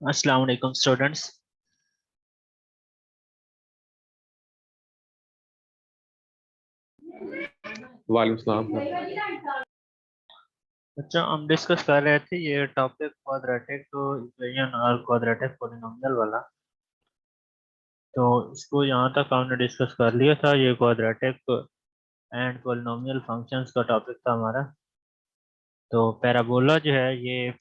अस्सलाम वालेकुम स्टूडेंट्स। वालेकुम सलाम। अच्छा, हम डिस्कस कर रहे थे ये टॉपिक क्वाड्रेटिक इक्वेशन और क्वाड्रेटिक पॉलिनोमियल वाला। तो इसको यहाँ तक हमने डिस्कस कर लिया था। ये क्वाड्रेटिक एंड पॉलिनोमियल फंक्शंस का टॉपिक था हमारा। तो पैराबोला जो है ये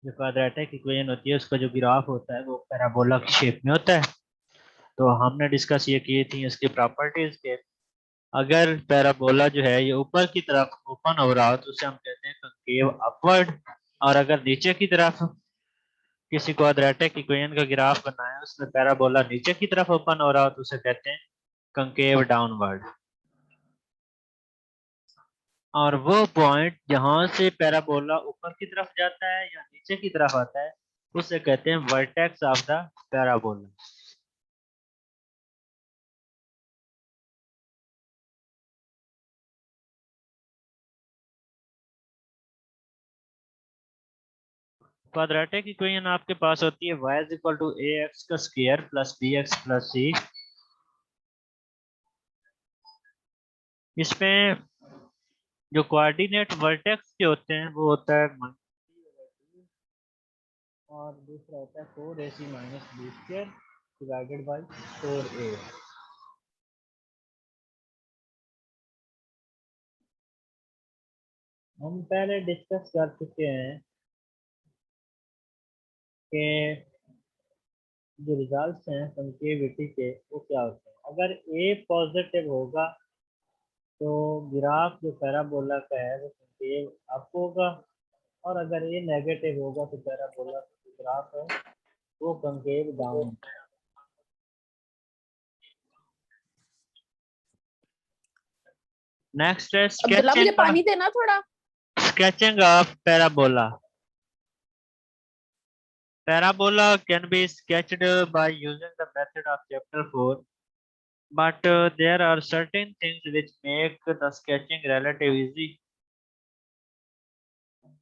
जो क्वाड्रेटिक इक्वेशन होती है उसका जो ग्राफ होता है वो पैराबोला की शेप में होता है। तो हमने डिस्कस ये किए थी इसकी प्रॉपर्टीज के। अगर पैराबोला जो है ये ऊपर की तरफ ओपन हो रहा हो तो उसे हम कहते हैं कंकेव अपवर्ड। और अगर नीचे की तरफ किसी क्वाड्रेटिक इक्वेशन का ग्राफ बनाया उसमें पैराबोला नीचे की तरफ ओपन हो रहा हो तो उसे कहते हैं कंकेव डाउनवर्ड। और वो पॉइंट जहां से पैराबोला ऊपर की तरफ जाता है या नीचे की तरफ आता है उसे कहते हैं vertex of the parabola. Quadratic equation आपके पास होती है y is equal to A X का square plus B X plus C. इसमें जो कोऑर्डिनेट वर्टेक्स के होते हैं वो होता है और दूसरा होता है 4ac minus b square divided by 4a। हम पहले डिस्कस कर चुके हैं कि जो रिजल्ट्स हैं कंकेविटी के वो क्या होते हैं। अगर ए पॉजिटिव होगा तो ग्राफ जो पैराबोला का है वो कंकेव अप होगा। और अगर ए नेगेटिव होगा तो पैराबोला का जो ग्राफ है वो कंकेव डाउन। नेक्स्ट है अब्दुल्ला मुझे स्केचिंग पानी देना थोड़ा। Sketching of parabola. Parabola can be sketched by using the method of chapter 4, but there are certain things which make the sketching relative easy.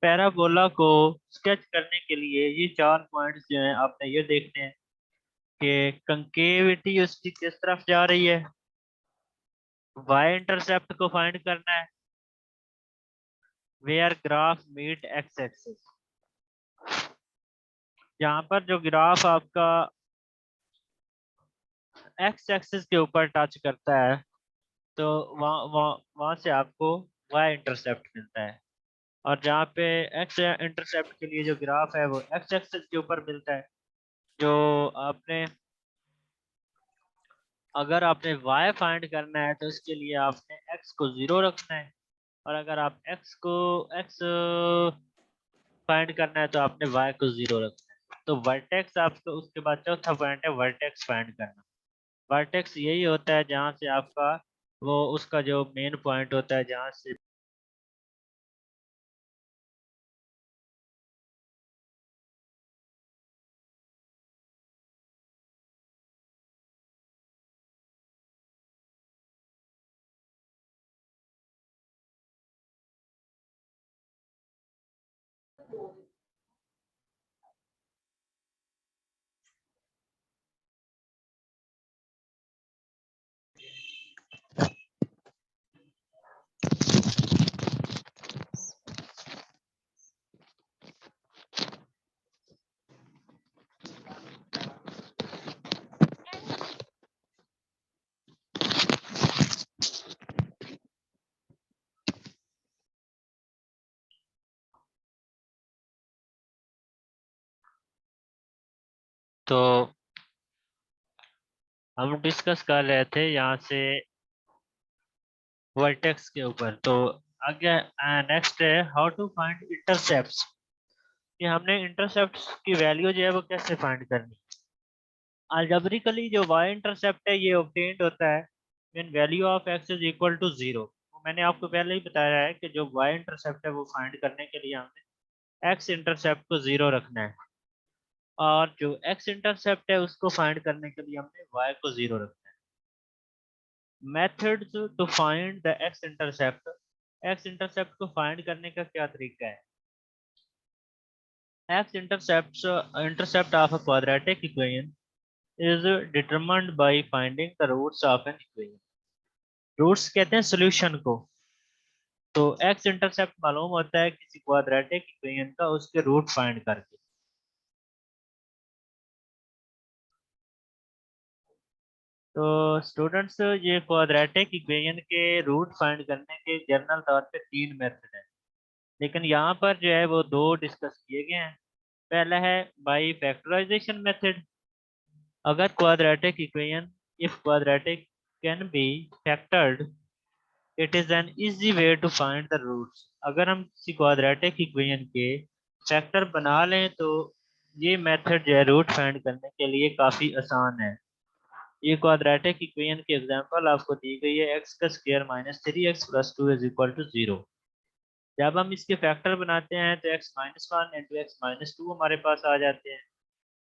Parabola को स्केच करने के लिए ये चार पॉइंट्स जो हैं आपने ये देखने हैं कि कंकेविटी उसकी किस तरफ जा रही है, वाई इंटरसेप्ट को फाइंड करना है, where graph meet x axis. यहाँ पर जो ग्राफ आपका एक्स एक्सिस के ऊपर टच करता है तो वहाँ वहाँ वहाँ से आपको वाई इंटरसेप्ट मिलता है। और जहाँ पे एक्स इंटरसेप्ट के लिए जो ग्राफ है वो एक्स एक्सिस के ऊपर मिलता है। जो आपने अगर आपने y फाइंड करना है तो इसके लिए आपने x को 0 रखना है। और अगर आप x फाइंड करना है तो आपने y को 0 रखना है। तो वर्टेक्स आपको उसके बाद चौथा पॉइंट है वर्टेक्स फाइंड करना। वर्टेक्स यही होता है जहाँ से आपका वो उसका जो मेन पॉइंट होता है जहाँ से तो हम डिस्कस कर रहे थे यहाँ से वर्टेक्स के ऊपर। तो आगे नेक्स्ट है हाउ टू फाइंड इंटरसेप्ट्स। कि हमने इंटरसेप्ट्स की वैल्यू जो है वो कैसे फाइंड करनी। अलजेब्रिकली जो y इंटरसेप्ट है ये ऑब्टेन्ड होता है when value of x is equal to 0। मैंने आपको पहले ही बताया है कि जो y इंटरसेप्ट है वो फाइंड करने के लिए हमने x इंटरसेप्ट को 0 रखना है। और जो x इंटरसेप्ट है उसको फाइंड करने के लिए हमने y को 0 रखना है। Methods to find the x intercept. x intercept को फाइंड करने का क्या तरीका है। intercept of a quadratic equation is determined by finding the roots of an equation. Roots कहते हैं सॉल्यूशन को। तो एक्स इंटरसेप्ट मालूम होता है किसी क्वाड्रेटिक इक्वेशन का उसके रूट फाइंड करके। तो स्टूडेंट्स ये क्वाड्रेटिक इक्वेशन के रूट फाइंड करने के जनरल तौर पे 3 मेथड हैं, लेकिन यहाँ पर जो है वो 2 डिस्कस किए गए हैं। पहला है बाई फैक्टराइजेशन मेथड। अगर quadratic equation if quadratic can be factored it is an easy way to find the roots. अगर हम किसी क्वाड्रेटिक इक्वेशन के फैक्टर बना लें तो ये मेथड जो है रूट फाइंड करने के लिए काफ़ी आसान है। ये क्वाड्रेटिक इक्वेशन की एग्जांपल आपको दी गई है एक्स का square minus 3x plus 2 is equal to 0। जब हम इसके फैक्टर बनाते हैं तो x minus 1 into x minus 2 हमारे पास आ जाते हैं,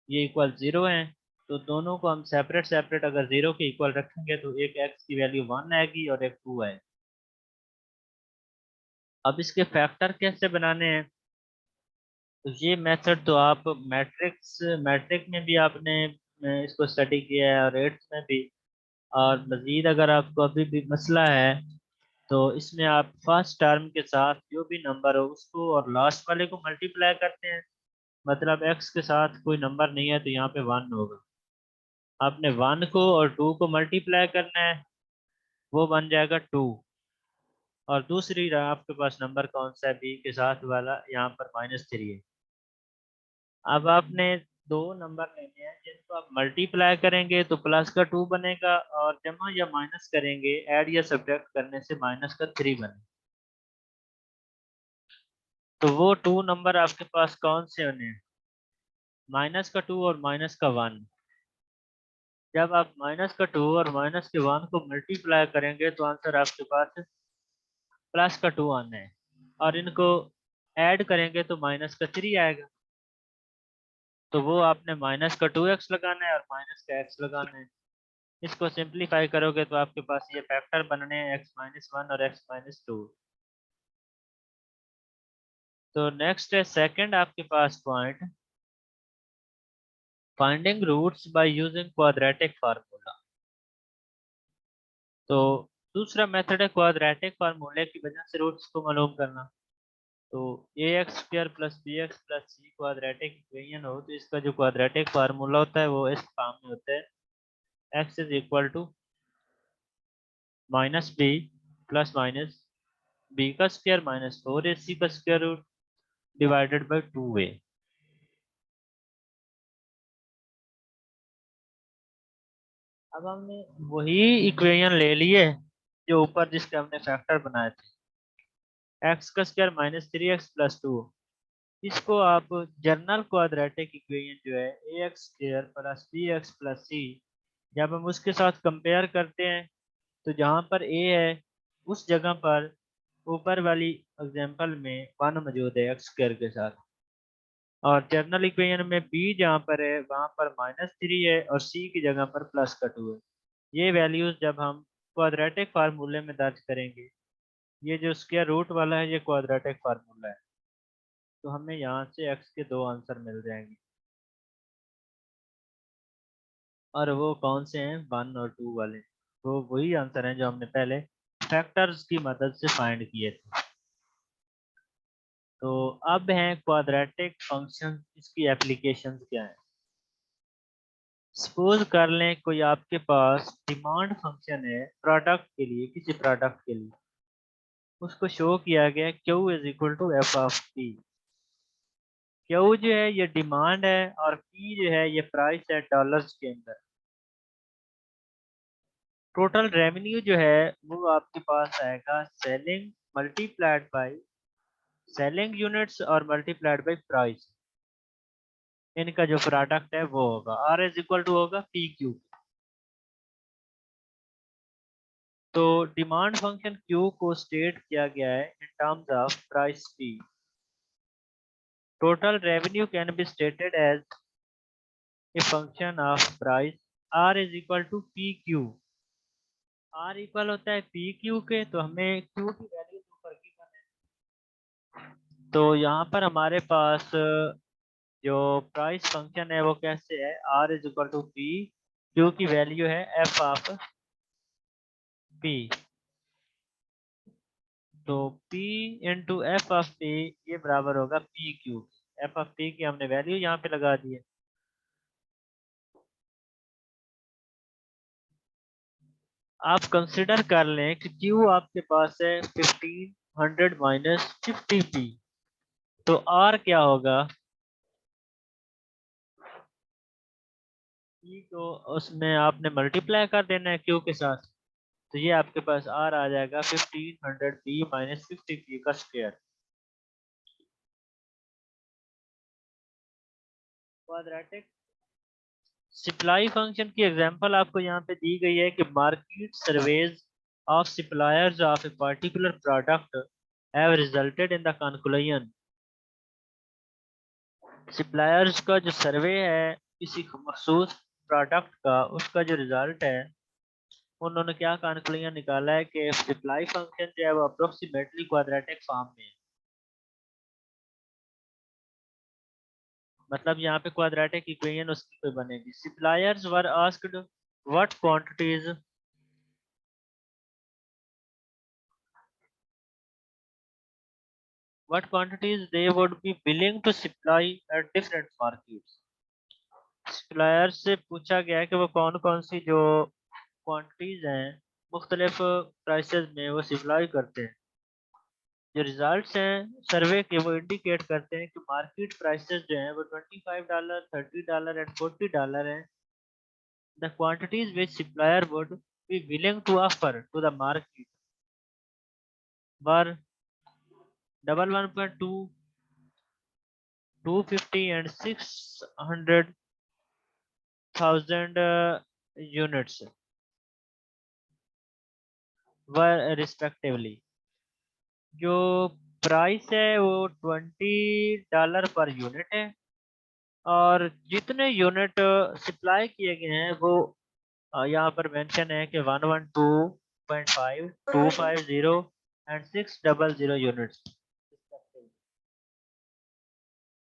ये इक्वल 0 है। तो दोनों को हम सेपरेट सेपरेट अगर 0 के इक्वल रखेंगे तो एक x की वैल्यू 1 आएगी और एक 2 है। अब इसके फैक्टर कैसे बनाने हैं, तो ये मेथड तो आप मैट्रिक में भी आपने इसको स्टडी किया है और एट्थ में भी। और मज़ीद अगर आपको अभी भी मसला है तो इसमें आप फर्स्ट टर्म के साथ जो भी नंबर हो उसको और लास्ट वाले को मल्टीप्लाई करते हैं। मतलब x के साथ कोई नंबर नहीं है तो यहाँ पे 1 होगा, आपने 1 को और 2 को मल्टीप्लाई करना है, वो बन जाएगा 2। और दूसरी आपके पास नंबर कौन सा है b के साथ वाला, यहाँ पर -3 है। अब आपने 2 नंबर लेने हैं जिनको आप मल्टीप्लाई करेंगे तो प्लस का 2 बनेगा और जमा या माइनस करेंगे ऐड या सब्ट्रैक्ट करने से माइनस का 3 बनेगा। तो वो 2 नंबर आपके पास कौन से होने हैं, माइनस का 2 और माइनस का 1। जब आप माइनस का 2 और माइनस के 1 को मल्टीप्लाई करेंगे तो आंसर आपके पास प्लस का 2 आना है और इनको ऐड करेंगे तो माइनस का 3 आएगा। तो वो आपने माइनस का 2x लगाना है और माइनस का x लगाना है। इसको सिंप्लीफाई करोगे तो आपके पास ये फैक्टर बनने हैं x माइनस 1 और x माइनस 2। तो नेक्स्ट है सेकंड आपके पास point, finding roots by using quadratic formula. तो दूसरा मेथड है क्वाड्रेटिक फार्मूले की वजह से रूट्स को मालूम करना। तो A X square plus B X plus C quadratic equation हो तो इसका जो क्वाड्रेटिक फार्मूला होता है वो इस फॉर्म में होता है x is equal to minus b plus minus b का स्क्वायर माइनस 4ac का square root divided by 2a। अब हमने वही इक्वेशन ले लिए जो ऊपर जिसके हमने फैक्टर बनाए थे एक्स का स्क्वायर माइनस 3x प्लस 2। इसको आप जनरल क्वाड्रेटिक इक्वेशन जो है A X square plus B X plus C, जब हम उसके साथ कंपेयर करते हैं तो जहाँ पर ए है उस जगह पर ऊपर वाली एग्जांपल में 1 मौजूद है एक्स स्क्वायर के साथ, और जनरल इक्वेशन में बी जहाँ पर है वहाँ पर -3 है और सी की जगह पर प्लस का 2 है। ये वैल्यूज जब हम क्वाड्रेटिक फार्मूले में दर्ज करेंगे, ये जो स्क्वायर रूट वाला है ये क्वाड्रेटिक फार्मूला है, तो हमें यहाँ से एक्स के 2 आंसर मिल जाएंगे। और वो कौन से हैं, 1 और 2 वाले, वो वही आंसर हैं जो हमने पहले फैक्टर्स की मदद से फाइंड किए थे। तो अब हैं क्वाड्रेटिक फंक्शन, इसकी एप्लीकेशंस क्या है। सपोज कर लें कोई आपके पास डिमांड फंक्शन है प्रोडक्ट के लिए, किसी प्रोडक्ट के लिए उसको शो किया गया Q is equal to f of p. Q जो है ये डिमांड है और P जो है ये प्राइस है डॉलर्स के अंदर। टोटल रेवेन्यू जो है वो आपके पास आएगा selling multiplied by selling units और मल्टीप्लाइड बाय प्राइस। इनका जो प्रोडक्ट है वो होगा R इज इक्वल टू होगा पी क्यू। तो डिमांड फंक्शन Q को स्टेट किया गया है in terms of price P। Total revenue can be stated as a function of price R is equal to p q. R equal होता है P Q के, तो हमें Q की वैल्यू ऊपर की करना है। तो यहाँ पर हमारे पास जो प्राइस फंक्शन है वो कैसे है, R is equal to p, q की वैल्यू है एफ ऑफ पी, तो p into f of p ये बराबर होगा p q. F of p की हमने वैल्यू यहाँ पे लगा दी है। आप कंसिडर कर लें कि क्यू आपके पास है 1500 माइनस 50p, तो आर क्या होगा, पी को उसमें आपने मल्टीप्लाई कर देना है क्यू के साथ, तो ये आपके पास आर आ जाएगा 1500p माइनस 50p का स्क्वायर। क्वाड्रेटिक सप्लाई फंक्शन की एग्जांपल आपको यहाँ पे दी गई है कि market surveys of suppliers of a particular product have resulted in the conclusion. Suppliers का जो सर्वे है किसी मखसूस प्रोडक्ट का, उसका जो रिजल्ट है, उन्होंने क्या कंक्लूजन निकाला है कि सप्लाई फंक्शन जो है वो अप्रोक्सीमेटली क्वाड्रेटिक फॉर्म में है। मतलब यहाँ पे क्वाड्रेटिक इक्वेशन उसकी कोई बनेगी। Suppliers were asked what quantities they would be willing to supply at different markets। Supplier से पूछा गया है कि वो कौन कौन सी जो क्वांटिटीज हैं मुख्तलिफ प्राइसेस में वो सप्लाई करते हैं। जो रिजल्ट्स हैं सर्वे के वो इंडिकेट करते हैं कि मार्केट प्राइसेस जो हैं वो $25, $30 एंड $40 हैं। The quantities which supplier would be willing to offer to the market were 11.2, 250 and 600,000 units were respectively। जो प्राइस है वो $20 पर यूनिट है, और जितने यूनिट सप्लाई किए गए हैं वो यहाँ पर मेंशन है कि 112.5, 250 एंड 600 यूनिट्स।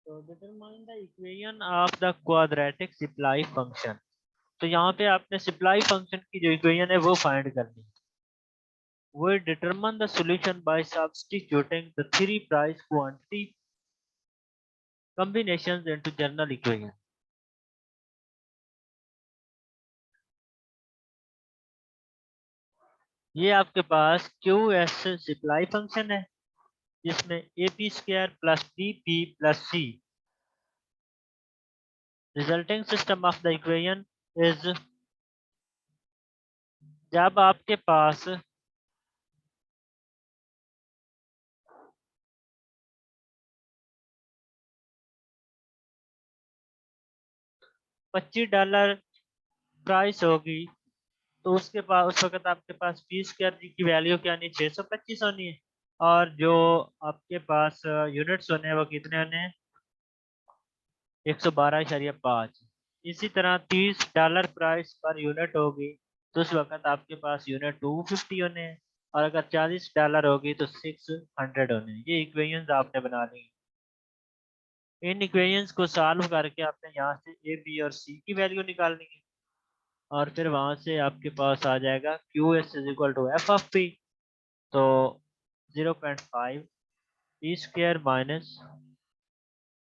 तो determine the equation of the quadratic supply function. तो यहाँ पे आपने सप्लाई फंक्शन की जो इक्वेशन है वो फाइंड करनी है। We determine the solution by substituting the three price quantity combinations into general equation। ये आपके पास क्यू एस सप्लाई फंक्शन है जिसमें a p square plus b p plus c, resulting system of the equation is, जब आपके पास $25 price होगी तो उसके पास उस वक्त आपके पास पी स्क्वायर की वैल्यू क्या नहीं, 625 होनी है, और जो आपके पास यूनिट्स होने हैं वो कितने होने हैं, 112.5। इसी तरह $30 प्राइस पर यूनिट होगी तो उस वक्त आपके पास यूनिट 250 होने हैं, और अगर $40 होगी तो 600 होने हैं। ये इक्वेशंस आपने बना ली। इन इक्वेशंस को सॉल्व करके आपने यहाँ से ए बी और सी की वैल्यू निकालनी है, और फिर वहां से आपके पास आ जाएगा q s is equal to f of p, तो 0.5 पी स्क्वायर माइनस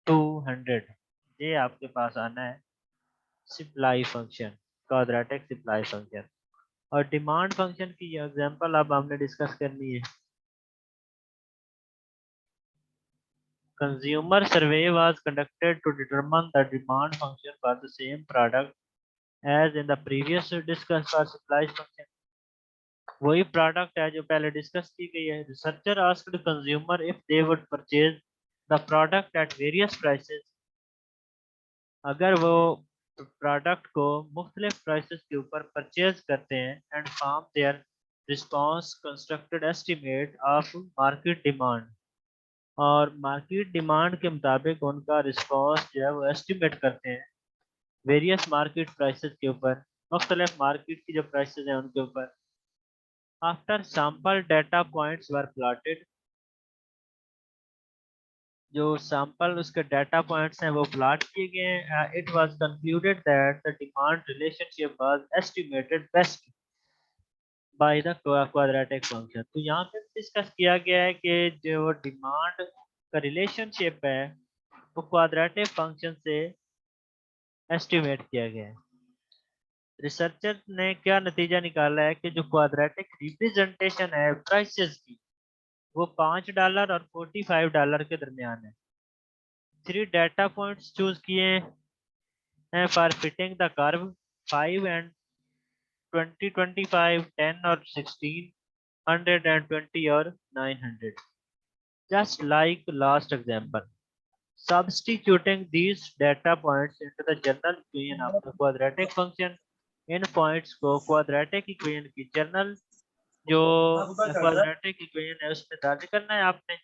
200, ये आपके पास आना है supply function, quadratic supply function. और डिमांड फंक्शन की एग्जांपल अब हमने डिस्कस करनी है। Consumer survey was conducted to determine the demand function for the same product as in the previous discuss for supply function. वही प्रोडक्ट है जो पहले डिस्कस की गई है। Researcher asked consumer if they would purchase the product at various prices. अगर वो product को मुख्तलिफ प्राइसेस के ऊपर परचेज करते हैं and from their response constructed estimate of market demand, और मार्केट डिमांड के मुताबिक उनका रिस्पॉन्स जो है वो एस्टिमेट करते हैं वेरियस मार्केट प्राइसेस के ऊपर, मुख्तलिफ मार्केट की जो प्राइसेस हैं उनके ऊपर। After sample data points were plotted, जो सैंपल उसके डाटा पॉइंट्स हैं वो प्लॉट किए गए हैं। It was concluded that the demand relationship was estimated best by the quadratic function. तो यहाँ पे डिस्कस किया गया है कि जो डिमांड का रिलेशनशिप है वो क्वाड्रेटिक फंक्शन से एस्टिमेट किया गया है। रिसर्चर ने क्या नतीजा निकाला है कि जो क्वाड्रेटिक रिप्रेजेंटेशन है प्राइसेस की वो $5 और $45 के दरमियान है। 3 डाटा पॉइंट्स चूज किए हैं for fitting the curve 5 and 20, 25, 10 और 16, 120 और 900। Just like last example, substituting these data points into the general equation of the quadratic function, in points को क्वाड्रेटिक इक्वेशन की जनरल जो क्वाड्रेटिक इक्वेशन है उसमें दर्ज करना है आपने।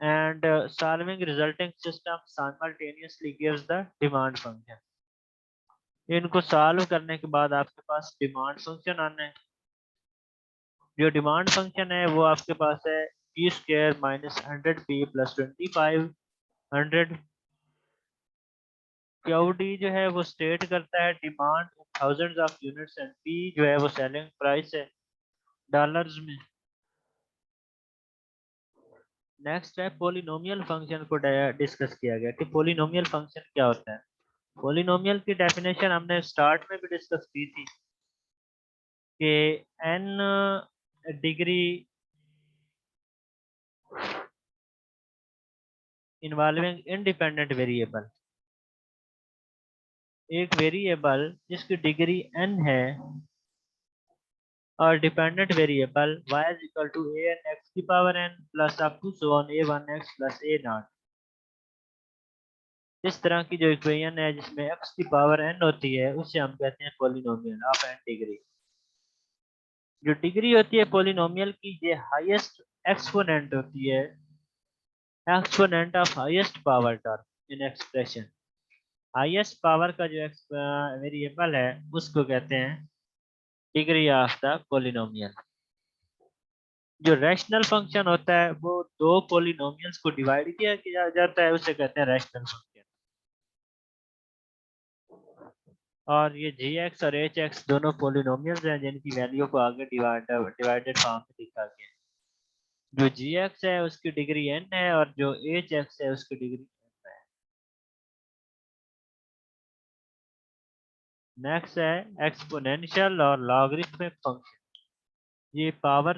And solving resulting system simultaneously gives the demand function. इनको सॉल्व करने के बाद आपके पास डिमांड फंक्शन आना है। जो डिमांड फंक्शन है वो आपके पास है p square minus 100p plus 25 100। QD जो है वो स्टेट करता है demand thousands of units and p जो है वो सेलिंग प्राइस है डॉलर्स में। नेक्स्ट है पोलिनोमियल फंक्शन को डिस्कस किया गया कि पोलिनोमियल फंक्शन क्या होता है। पोलिनोमियल की डेफिनेशन हमने स्टार्ट में भी डिस्कस की थी कि n degree involving independent variable, एक वेरिएबल जिसकी डिग्री n है और dependent variable y is equal to a n x की power n plus up to so on a1x plus a naught. इस तरह की जो इक्वेशन है जिसमें x की पावर n होती है उसे हम कहते हैं पोलिनोमियल ऑफ n डिग्री। जो डिग्री होती है पोलिनोमियल की ये हाईएस्ट एक्सपोनेंट होती है, exponent of highest power term in expression. Highest power का जो वेरिएबल है उसको कहते हैं डिग्री ऑफ द पोलिनोमियल। जो रैशनल फंक्शन होता है वो दो पोलिनोमियल्स को डिवाइड किया जाता है उसे कहते हैं रैशनल फंक्शन। और ये जी एक्स और एच एक्स दोनों पोलिनोमियल्स हैं जिनकी वैल्यू को आगे डिवाइडेड फॉर्म में लिखा गया है। जो जी एक्स है उसकी डिग्री n है और जो एच एक्स है उसकी डिग्री m है। नेक्स्ट है एक्सपोनेंशियल और लॉगरिथमिक फंक्शन। ये पावर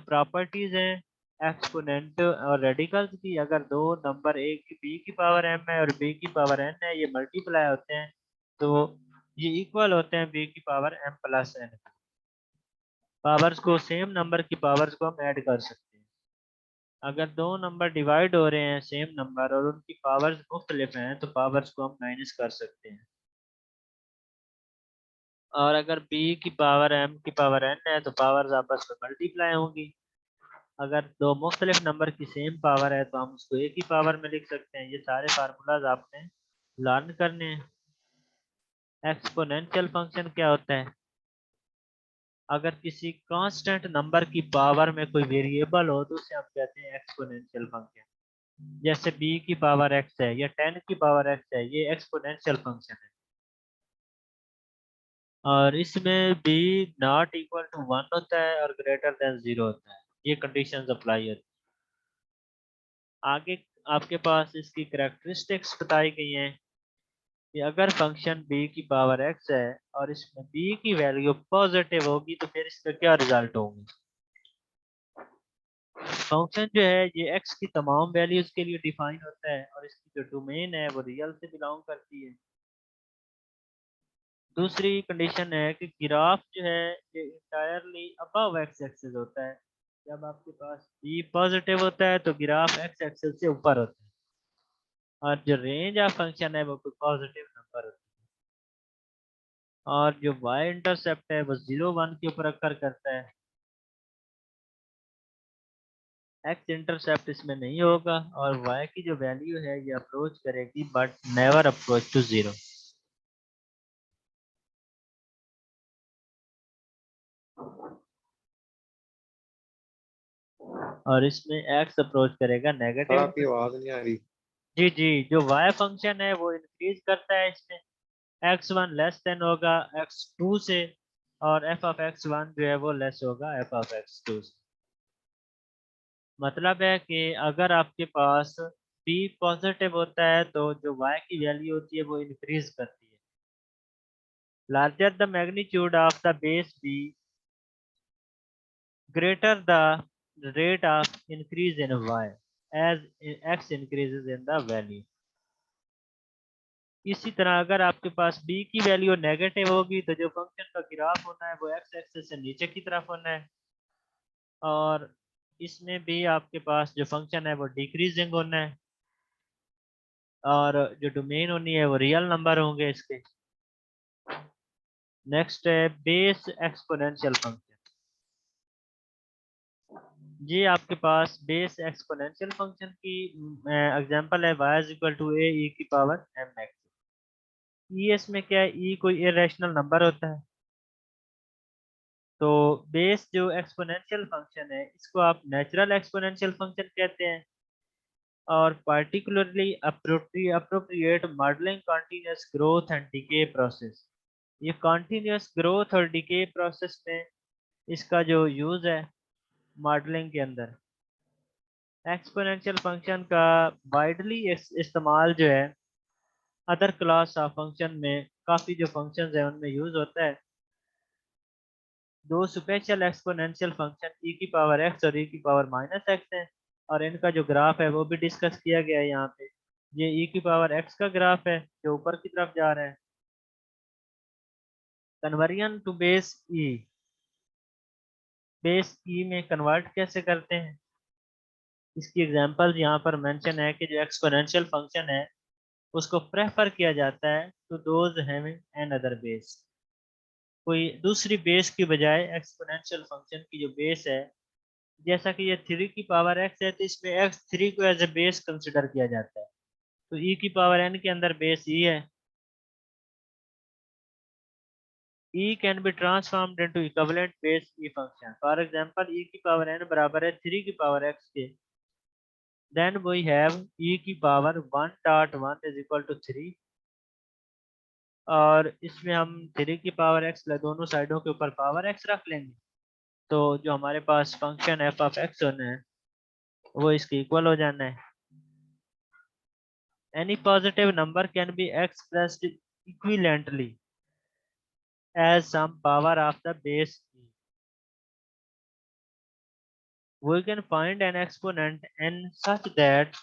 प्रॉपर्टीज हैं एक्सपोनेंट और रेडिकल्स की। अगर दो नंबर एक की b की पावर m है और b की पावर n है ये मल्टीप्लाई होते हैं तो ये इक्वल होते हैं b की power m plus n। Powers को सेम नंबर की पावर्स को हम ऐड कर सकते हैं। अगर दो नंबर डिवाइड हो रहे हैं सेम नंबर और उनकी पावर्स मुख्तलिफ हैं तो पावर्स को हम माइनस कर सकते हैं। और अगर b की पावर m की पावर n है तो पावर्स आपस में मल्टीप्लाई होंगी। अगर दो मुख्तलिफ नंबर की सेम पावर है तो हम उसको एक ही पावर में लिख सकते हैं। ये सारे फार्मूलाज आपने लर्न करने हैं। एक्सपोनेंशियल फंक्शन क्या होता है? अगर किसी कांस्टेंट नंबर की पावर में कोई वेरिएबल हो तो उसे हम कहते हैं एक्सपोनेंशियल फंक्शन। जैसे b की पावर x है या 10 की पावर x है ये एक्सपोनेंशियल फंक्शन है। और इसमें b नॉट इक्वल टू 1 होता है और ग्रेटर देन 0 होता है। ये कंडीशंस अप्लाई होती है। आगे आपके पास इसकी कैरेक्टरिस्टिक्स बताई गई हैं कि अगर फंक्शन b की पावर x है और इसमें b की वैल्यू पॉजिटिव होगी तो फिर इसका क्या रिजल्ट होंगे। फंक्शन जो है ये x की तमाम वैल्यूज के लिए डिफाइन होता है और इसकी जो डोमेन है वो रियल से बिलोंग करती है। दूसरी कंडीशन है कि ग्राफ जो है ये इंटायरली अबव एक्स एक्सिस होता है। जब आपके पास b पॉजिटिव होता है तो ग्राफ एक्स एक्सिस से ऊपर होता है और जो रेंज ऑफ फंक्शन है वो पॉजिटिव नंबर होता है। और जो y इंटरसेप्ट है वो 0 1 के ऊपर अकर करता है। x इंटरसेप्ट इसमें नहीं होगा और y की जो वैल्यू है ये अप्रोच करेगी बट नेवर अप्रोच टू 0। और इसमें एक्स अप्रोच करेगा सर नेगेटिव। आपकी आवाज नहीं आ रही। जी जी, जो वाई फंक्शन है वो इंक्रीज करता है इसमें, x1 लेस देन होगा x2 से, और f ऑफ x1 जो है वो लेस होगा f ऑफ x2 से। मतलब है कि अगर आपके पास b पॉजिटिव होता है तो जो y की वैल्यू होती है वो इंक्रीज करती है। Larger the magnitude of the base b, greater the rate of increase in y as x increases in the value। इसी तरह अगर आपके पास b की वैल्यू नेगेटिव होगी तो जो फंक्शन का ग्राफ होना है वो x एक्सिस से नीचे की तरफ होना है, और इसमें भी आपके पास जो फंक्शन है वो डिक्रीजिंग होना है, और जो डोमेन होनी है वो रियल नंबर होंगे इसके। नेक्स्ट है बेस एक्सपोनेंशियल फंक्शन। जी आपके पास बेस एक्सपोनेंशियल फंक्शन की एग्जांपल है y is equal to A E की पावर एम एक्स। ई इसमें क्या है, ई कोई इरेशनल नंबर होता है। तो बेस जो एक्सपोनेंशियल फंक्शन है इसको आप नेचुरल एक्सपोनेंशियल फंक्शन कहते हैं, और particularly appropriate modelling continuous growth and decay process. ये कंटीन्यूअस ग्रोथ और डिके प्रोसेस में इसका जो यूज है मॉडलिंग के अंदर, एक्सपोनेंशियल फंक्शन का वाइडली इस्तेमाल जो है अदर क्लास ऑफ फंक्शन में, काफ़ी जो फंक्शंस है उनमें यूज होता है। दो स्पेशल एक्सपोनेंशियल फंक्शन e की पावर x और e की पावर माइनस एक्स है, और इनका जो ग्राफ है वो भी डिस्कस किया गया है यहाँ पे। ये e की पावर x का ग्राफ है जो ऊपर की तरफ जा रहा है। Conversion to base e, base e में कन्वर्ट कैसे करते हैं, इसकी एग्जांपल यहाँ पर मेंशन है कि जो एक्सपोनेंशियल फंक्शन है उसको प्रेफर किया जाता है to those having an other base. कोई दूसरी बेस की बजाय एक्सपोनेंशियल फंक्शन की जो बेस है, जैसा कि ये 3 की पावर x है तो इसमें x3 को एज ए बेस कंसिडर किया जाता है। तो e की पावर n के अंदर बेस e है। e can be transformed into equivalent base e function. For example e की पावर n बराबर है 3 की पावर x के, देन वी हैव e की पावर 1.1 इज इक्वल टू 3, और इसमें हम 3 की पावर x दोनों साइडों के ऊपर पावर x रख लेंगे, तो जो हमारे पास फंक्शन f ऑफ x होना है वो इसके इक्वल हो जाना है। Any positive number can be expressed equivalently as some power of the base e. We can find an exponent n such that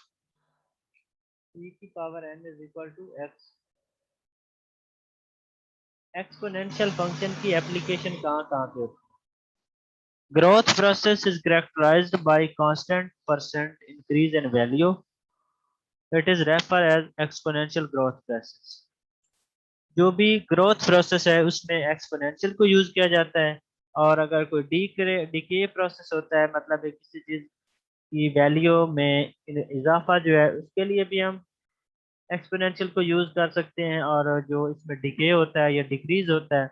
e की power n is equal to x। Exponential function की application कहाँ कहाँ पे होती है? Growth process is characterized by constant percent increase in value. It is referred as exponential growth process। जो भी growth process है उसमें एक्सपोनेंशियल को यूज किया जाता है, और अगर कोई डीके प्रोसेस होता है मतलब किसी चीज की वैल्यू में इजाफा जो है उसके लिए भी हम एक्सपोनेंशियल को यूज कर सकते हैं, और जो इसमें डिके होता है या डिक्रीज होता है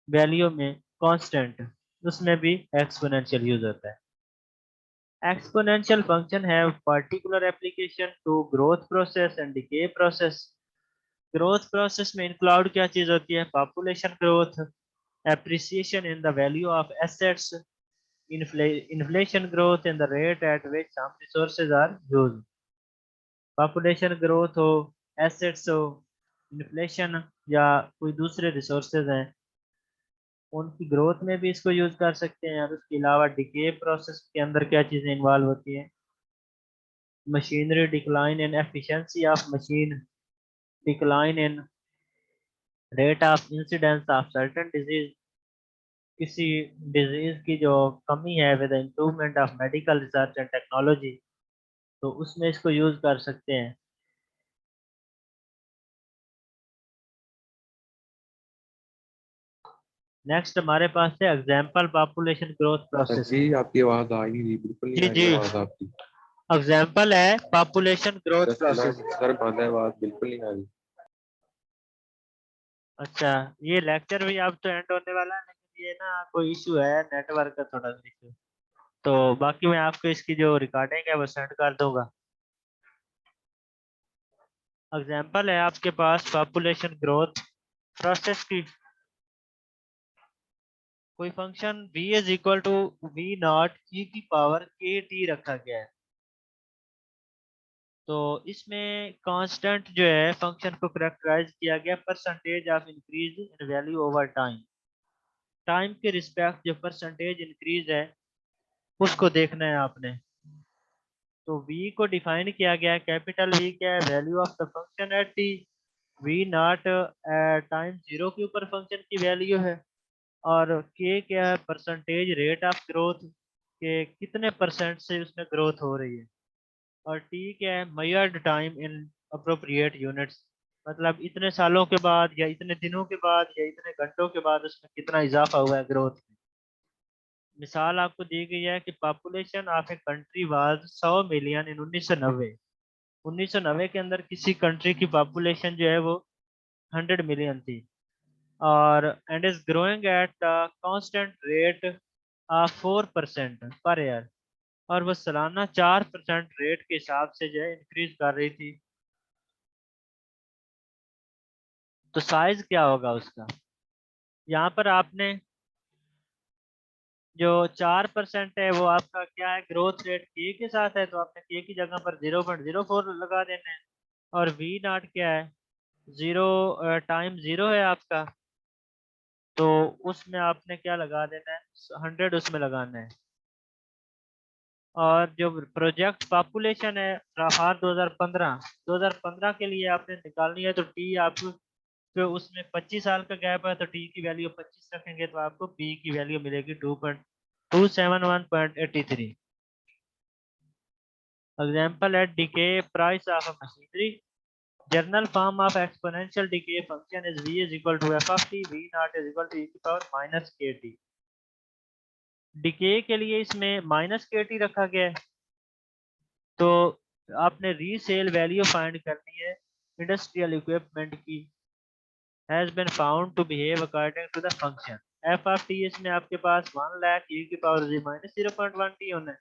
वैल्यू में कांस्टेंट, उसमें भी एक्सपोनेंशियल यूज होता है। Exponential function have particular application to growth process and decay process. Growth process में इंक्लूड क्या चीज होती है? Population growth, appreciation in the value of assets, inflation growth in the rate at which some resources are used। Population growth हो, assets हो, inflation या कोई दूसरे रिसोर्सेज हैं उनकी ग्रोथ में भी इसको यूज कर सकते हैं। और उसके अलावा डिके प्रोसेस के अंदर क्या चीजें इन्वॉल्व होती हैं? Machinery decline in efficiency of machine, decline in rate of incidence of certain disease. किसी डिजीज की जो कमी है with improvement of medical research and technology, तो उसमें इसको यूज कर सकते हैं। नेक्स्ट हमारे पास है example population growth sir process. जी आपकी आवाज आ ही नहीं रही, बिल्कुल नहीं जी आ जी, रही आवाज आपकी। एग्जाम्पल है पॉपुलेशन ग्रोथ प्रोसेस। सर बंद है, आवाज बिल्कुल नहीं आ रही। अच्छा, ये लेक्चर भी अब तो एंड होने वाला है, लेकिन ये ना कोई इशू है नेटवर्क का थोड़ा सा इशू। तो बाकी मैं आपको इसकी जो रिकॉर्डिंग है वो सेंड कर दूंगा। एग्जाम्पल है आपके पास पॉपुलेशन ग्रोथ प्रोसेस की। कोई function v is equal to v naught e की पावर के टी रखा गया है। तो इसमें कांस्टेंट जो है फंक्शन को करेक्टराइज किया गया percentage of increase in value over time. Time के रिस्पेक्ट जो परसेंटेज इंक्रीज है उसको देखना है आपने। तो v को डिफाइन किया गया है, कैपिटल V क्या है, value of the function at t। v not time zero के ऊपर फंक्शन की वैल्यू है। और k क्या है, परसेंटेज रेट ऑफ ग्रोथ के कितने परसेंट से उसमें ग्रोथ हो रही है। और t क्या है, measured time in appropriate units, मतलब इतने सालों के बाद या इतने दिनों के बाद या इतने घंटों के बाद उसमें कितना इजाफा हुआ है ग्रोथ में। मिसाल आपको दी गई है कि population of a country was 100 million in 1990। 1990 के अंदर किसी कंट्री की पॉपुलेशन जो है वो 100 मिलियन थी। और and is growing at constant rate of 4% per year. और वो सालाना 4% रेट के हिसाब से जो है इंक्रीज कर रही थी। तो साइज क्या होगा उसका। यहाँ पर आपने जो 4% है वो आपका क्या है, ग्रोथ रेट के साथ है, तो आपने के की जगह पर 0.04 लगा देना है। और वी नॉट क्या है, 0 है आपका, तो उसमें आपने क्या लगा देना है, 100 उसमें लगाना है। और जो प्रोजेक्ट पॉपुलेशन है फॉर 2015 के लिए आपने निकालनी है, तो टी आपको, तो उसमें 25 साल का गैप है, तो टी की वैल्यू 25 रखेंगे तो आपको पी की वैल्यू मिलेगी 2.271.83। एग्जाम्पल है decay price of a machinery. General form of exponential decay function is v is equal to f of t, v naught is equal to e की पावर माइनस के T. Decay के लिए इसमें minus के t रखा गया है। तो आपने रीसेल वैल्यू फाइंड करनी है इंडस्ट्रियल इक्विपमेंट की। Has been found to behave according to the function f of t. इसमें आपके पास 1 लाख e की पावर माइनस 0.1 टी होना है।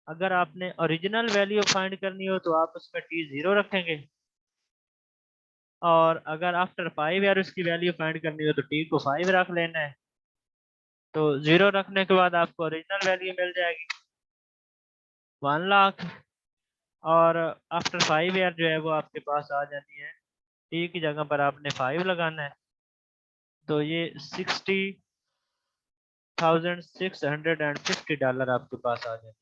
अगर आपने ओरिजिनल वैल्यू फाइंड करनी हो तो आप उसमें टी 0 रखेंगे। और अगर आफ्टर 5 ईयर उसकी वैल्यू फाइंड करनी हो तो टी को 5 रख लेना है। तो 0 रखने के बाद आपको ओरिजिनल वैल्यू मिल जाएगी 1 लाख। और आफ्टर 5 ईयर जो है वो आपके पास आ जानी है, टी की जगह पर आपने 5 लगाना है। तो ये $60,650 आपके पास आ जाएगी।